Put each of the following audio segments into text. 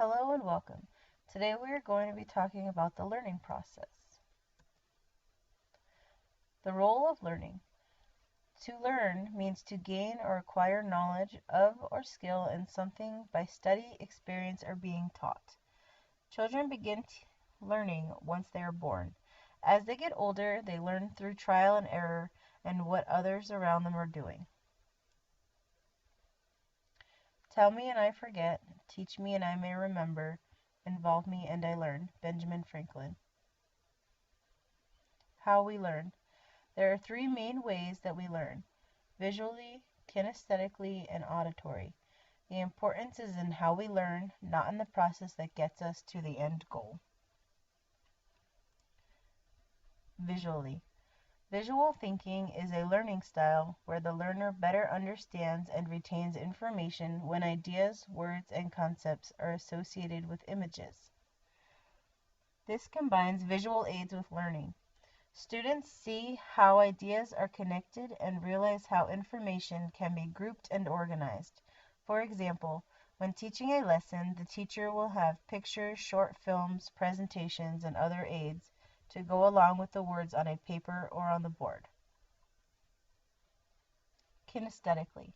Hello and welcome. Today we are going to be talking about the learning process. The role of learning. To learn means to gain or acquire knowledge of or skill in something by study, experience, or being taught. Children begin learning once they are born. As they get older, they learn through trial and error and what others around them are doing. Tell me and I forget, teach me and I may remember, involve me and I learn. Benjamin Franklin. How we learn. There are three main ways that we learn: visually, kinesthetically, and auditory. The importance is in how we learn, not in the process that gets us to the end goal. Visually. Visual thinking is a learning style where the learner better understands and retains information when ideas, words, and concepts are associated with images. This combines visual aids with learning. Students see how ideas are connected and realize how information can be grouped and organized. For example, when teaching a lesson, the teacher will have pictures, short films, presentations, and other aids to go along with the words on a paper or on the board. Kinesthetically.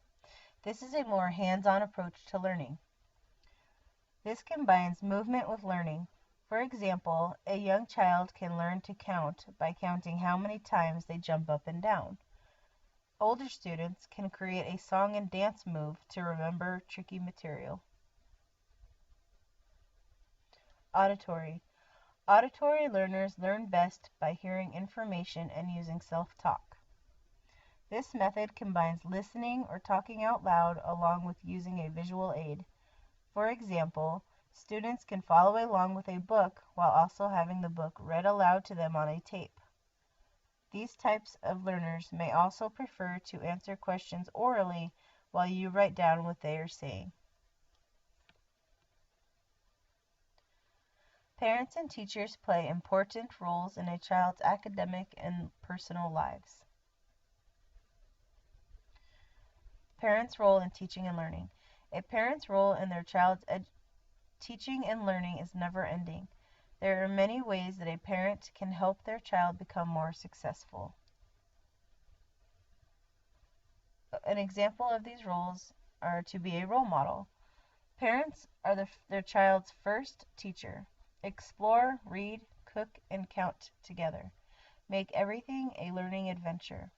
This is a more hands-on approach to learning. This combines movement with learning. For example, a young child can learn to count by counting how many times they jump up and down. Older students can create a song and dance move to remember tricky material. Auditory. Auditory learners learn best by hearing information and using self-talk. This method combines listening or talking out loud along with using a visual aid. For example, students can follow along with a book while also having the book read aloud to them on a tape. These types of learners may also prefer to answer questions orally while you write down what they are saying. Parents and teachers play important roles in a child's academic and personal lives. Parents' role in teaching and learning. A parent's role in their child's teaching and learning is never ending. There are many ways that a parent can help their child become more successful. An example of these roles are to be a role model. Parents are their child's first teacher. Explore, read, cook, and count together. Make everything a learning adventure.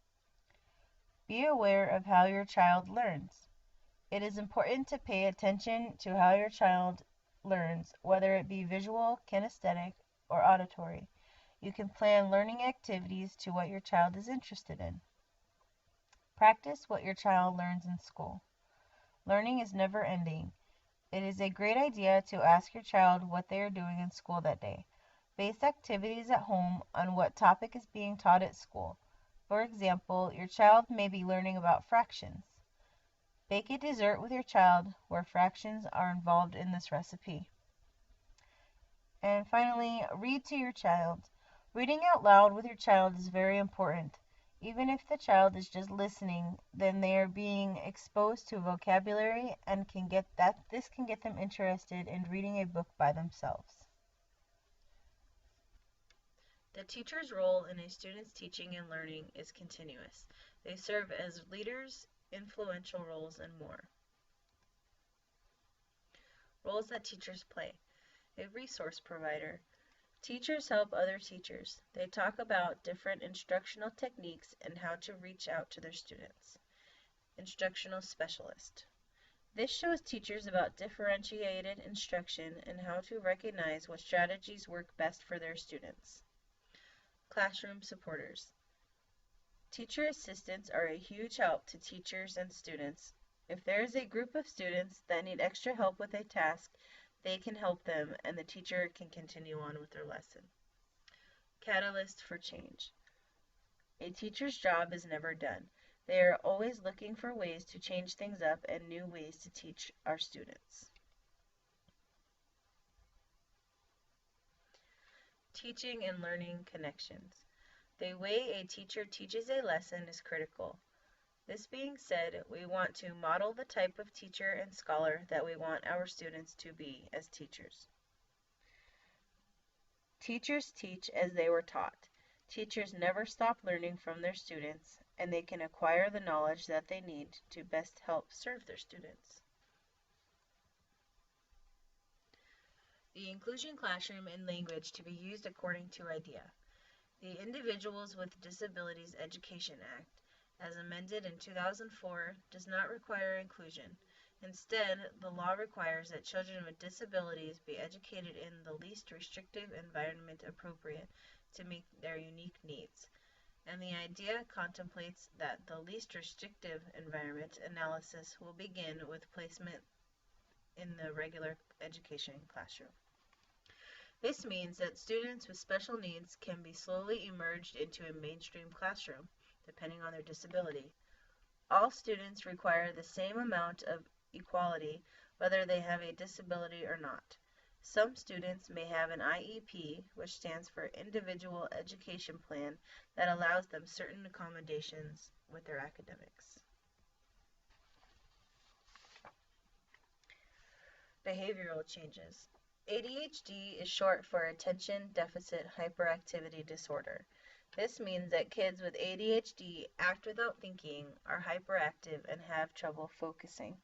Be aware of how your child learns. It is important to pay attention to how your child learns, whether it be visual, kinesthetic, or auditory. You can plan learning activities to what your child is interested in. Practice what your child learns in school. Learning is never ending. It is a great idea to ask your child what they are doing in school that day. Base activities at home on what topic is being taught at school. For example, your child may be learning about fractions. Bake a dessert with your child where fractions are involved in this recipe. And finally, read to your child. Reading out loud with your child is very important. Even if the child is just listening, then they are being exposed to vocabulary and this can get them interested in reading a book by themselves. The teacher's role in a student's teaching and learning is continuous. They serve as leaders, influential roles, and more. Roles that teachers play. A resource provider. Teachers help other teachers. They talk about different instructional techniques and how to reach out to their students. Instructional specialist. This shows teachers about differentiated instruction and how to recognize what strategies work best for their students. Classroom supporters. Teacher assistants are a huge help to teachers and students. If there is a group of students that need extra help with a task, they can help them and the teacher can continue on with their lesson. Catalyst for change. A teacher's job is never done. They are always looking for ways to change things up and new ways to teach our students. Teaching and learning connections. The way a teacher teaches a lesson is critical. This being said, we want to model the type of teacher and scholar that we want our students to be as teachers. Teachers teach as they were taught. Teachers never stop learning from their students, and they can acquire the knowledge that they need to best help serve their students. The Inclusion Classroom and Language to be used according to IDEA. The Individuals with Disabilities Education Act, as amended in 2004, does not require inclusion. Instead, the law requires that children with disabilities be educated in the least restrictive environment appropriate to meet their unique needs. And the IDEA contemplates that the least restrictive environment analysis will begin with placement in the regular education classroom. This means that students with special needs can be slowly emerged into a mainstream classroom, depending on their disability. All students require the same amount of equality, whether they have a disability or not. Some students may have an IEP, which stands for Individual Education Plan, that allows them certain accommodations with their academics. Behavioral changes. ADHD is short for Attention Deficit Hyperactivity Disorder. This means that kids with ADHD act without thinking, are hyperactive, and have trouble focusing.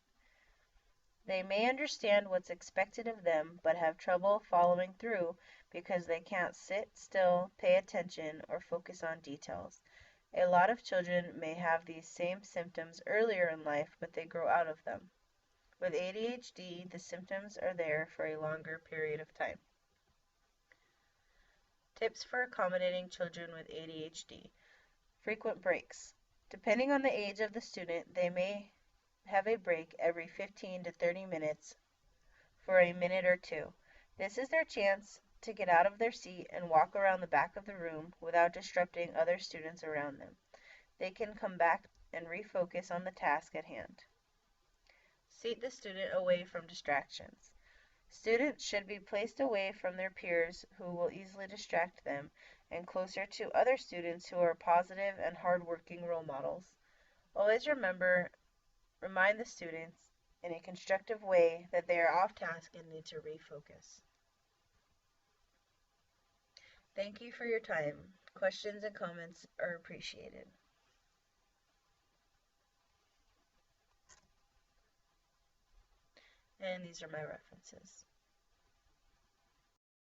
They may understand what's expected of them, but have trouble following through because they can't sit still, pay attention, or focus on details. A lot of children may have these same symptoms earlier in life, but they grow out of them. With ADHD, the symptoms are there for a longer period of time. Tips for accommodating children with ADHD. Frequent breaks. Depending on the age of the student, they may have a break every 15 to 30 minutes for a minute or two. This is their chance to get out of their seat and walk around the back of the room without disrupting other students around them. They can come back and refocus on the task at hand. Seat the student away from distractions. Students should be placed away from their peers who will easily distract them and closer to other students who are positive and hardworking role models. Always remind the students in a constructive way that they are off task and need to refocus. Thank you for your time. Questions and comments are appreciated. And these are my references.